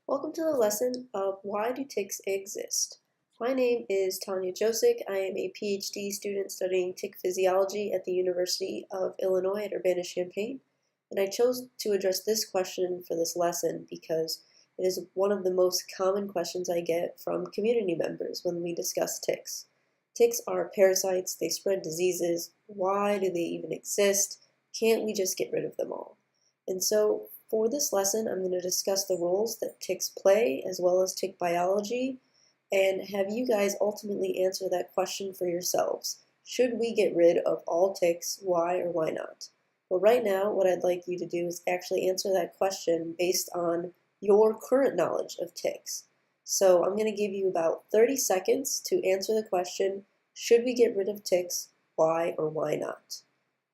Welcome to the lesson of Why Do Ticks Exist? My name is Tanya Josek. I am a PhD student studying tick physiology at the University of Illinois at Urbana-Champaign, and I chose to address this question for this lesson because it is one of the most common questions I get from community members when we discuss ticks. Ticks are parasites, they spread diseases. Why do they even exist? Can't we just get rid of them all? And so for this lesson, I'm going to discuss the roles that ticks play as well as tick biology and have you guys ultimately answer that question for yourselves. Should we get rid of all ticks? Why or why not? Well, right now, what I'd like you to do is actually answer that question based on your current knowledge of ticks. So I'm going to give you about 30 seconds to answer the question, should we get rid of ticks? Why or why not?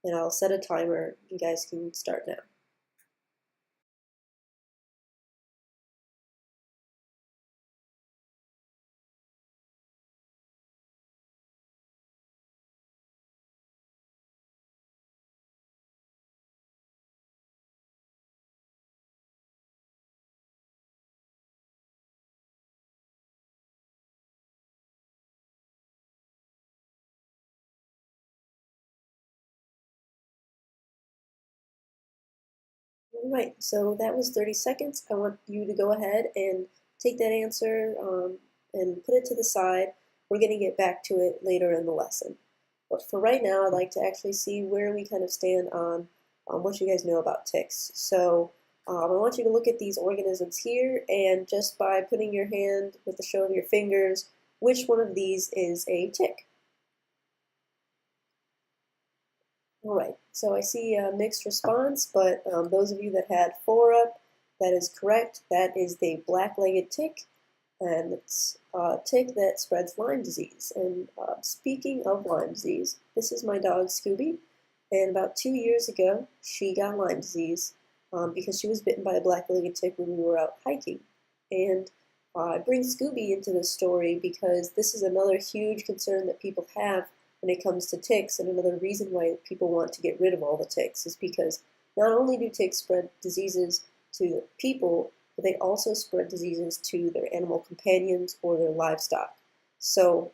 And I'll set a timer. You guys can start now. All right, so that was 30 seconds. I want you to go ahead and take that answer and put it to the side. We're going to get back to it later in the lesson. But for right now, I'd like to actually see where we kind of stand on what you guys know about ticks. So I want you to look at these organisms here, and just by putting your hand with the show of your fingers, which one of these is a tick? All right, so I see a mixed response, but those of you that had 4 up, that is correct. That is the black-legged tick, and it's a tick that spreads Lyme disease. And speaking of Lyme disease, this is my dog Scooby, and about 2 years ago, she got Lyme disease because she was bitten by a black-legged tick when we were out hiking. And I bring Scooby into this story because this is another huge concern that people have when it comes to ticks, and another reason why people want to get rid of all the ticks is because not only do ticks spread diseases to people, but they also spread diseases to their animal companions or their livestock. So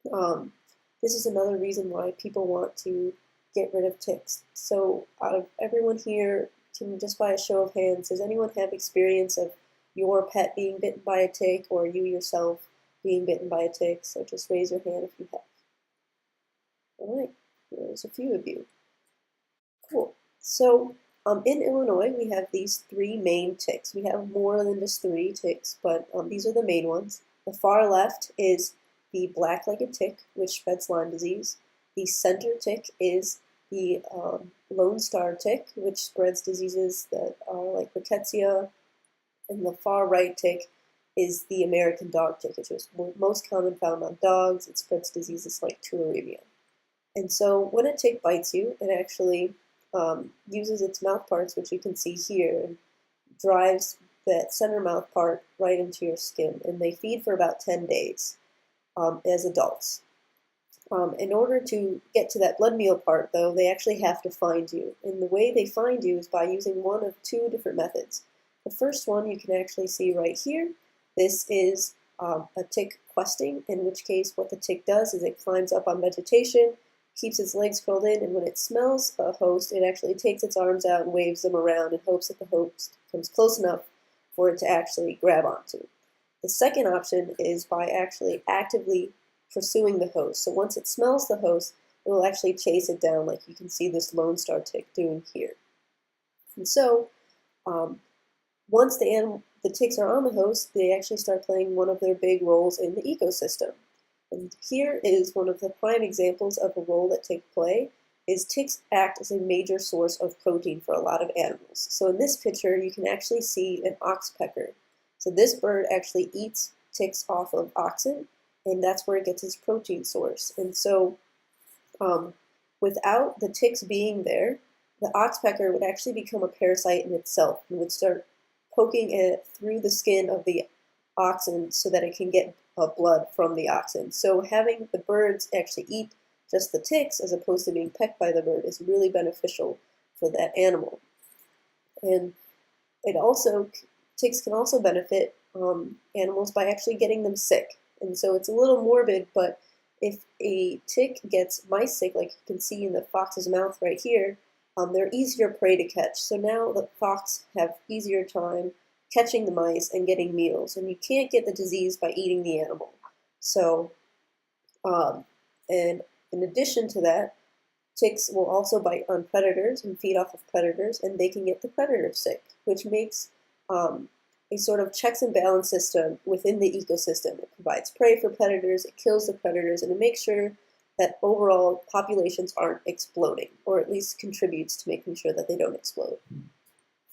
this is another reason why people want to get rid of ticks. So out of everyone here, can just by a show of hands, does anyone have experience of your pet being bitten by a tick or you yourself being bitten by a tick? So just raise your hand if you have. All right, there's a few of you. Cool. So in Illinois, we have these 3 main ticks. We have more than just 3 ticks, but these are the main ones. The far left is the black-legged tick, which spreads Lyme disease. The center tick is the Lone Star tick, which spreads diseases that are like rickettsia. And the far right tick is the American dog tick, which is most common found on dogs. It spreads diseases like tularemia. And so when a tick bites you, it actually uses its mouth parts, which you can see here, and drives that center mouth part right into your skin. And they feed for about 10 days as adults. In order to get to that blood meal part, though, they actually have to find you. And the way they find you is by using one of 2 different methods. The first one you can actually see right here. This is a tick questing, in which case what the tick does is it climbs up on vegetation, keeps its legs curled in, and when it smells a host, it actually takes its arms out and waves them around in hopes that the host comes close enough for it to actually grab onto. The second option is by actually actively pursuing the host. So once it smells the host, it will actually chase it down like you can see this Lone Star tick doing here. And so once the ticks are on the host, they actually start playing one of their big roles in the ecosystem. And here is one of the prime examples of a role that ticks play, is ticks act as a major source of protein for a lot of animals. So in this picture, you can actually see an oxpecker. So this bird actually eats ticks off of oxen, and that's where it gets its protein source. And so without the ticks being there, the oxpecker would actually become a parasite in itself and would start poking it through the skin of the oxen so that it can get blood from the oxen. So having the birds actually eat just the ticks as opposed to being pecked by the bird is really beneficial for that animal. And it also ticks can also benefit animals by actually getting them sick. And so it's a little morbid, but if a tick gets mice sick, like you can see in the fox's mouth right here, they're easier prey to catch. So now the fox have easier time catching the mice and getting meals. And you can't get the disease by eating the animal. So, and in addition to that, ticks will also bite on predators and feed off of predators, and they can get the predator sick, which makes a sort of checks and balance system within the ecosystem. It provides prey for predators, it kills the predators, and it makes sure that overall populations aren't exploding, or at least contributes to making sure that they don't explode.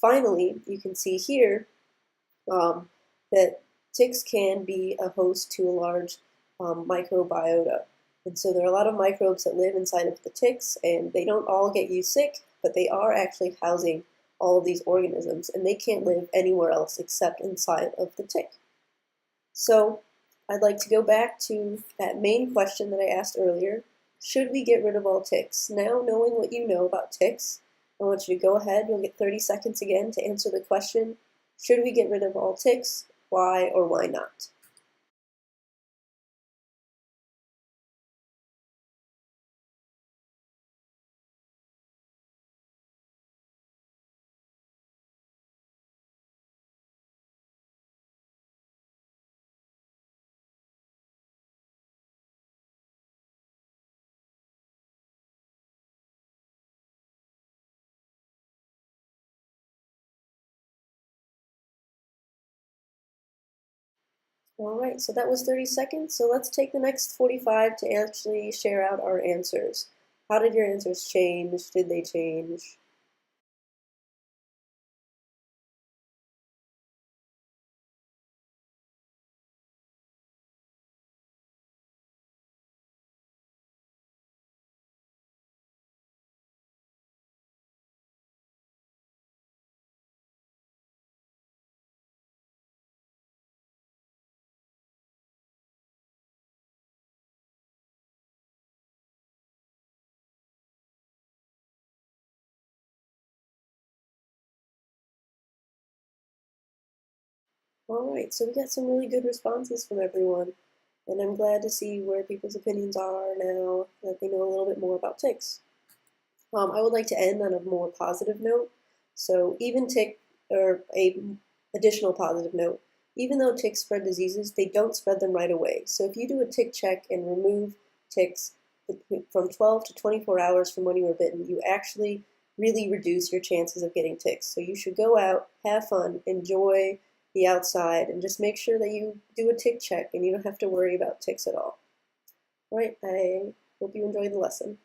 Finally, you can see here that ticks can be a host to a large microbiota. And so there are a lot of microbes that live inside of the ticks, and they don't all get you sick, but they are actually housing all of these organisms, and they can't live anywhere else except inside of the tick. So I'd like to go back to that main question that I asked earlier. Should we get rid of all ticks? Now, knowing what you know about ticks, I want you to go ahead. You'll get 30 seconds again to answer the question, should we get rid of all ticks? Why or why not? All right, so that was 30 seconds. So let's take the next 45 to actually share out our answers. How did your answers change? Did they change? All right, so we got some really good responses from everyone, and I'm glad to see where people's opinions are now that they know a little bit more about ticks. I would like to end on a more positive note. So even or a additional positive note, even though ticks spread diseases, they don't spread them right away. So if you do a tick check and remove ticks from 12 to 24 hours from when you were bitten, you actually really reduce your chances of getting ticks. So you should go out, have fun, enjoy the outside, and just make sure that you do a tick check and you don't have to worry about ticks at all. All right, I hope you enjoyed the lesson.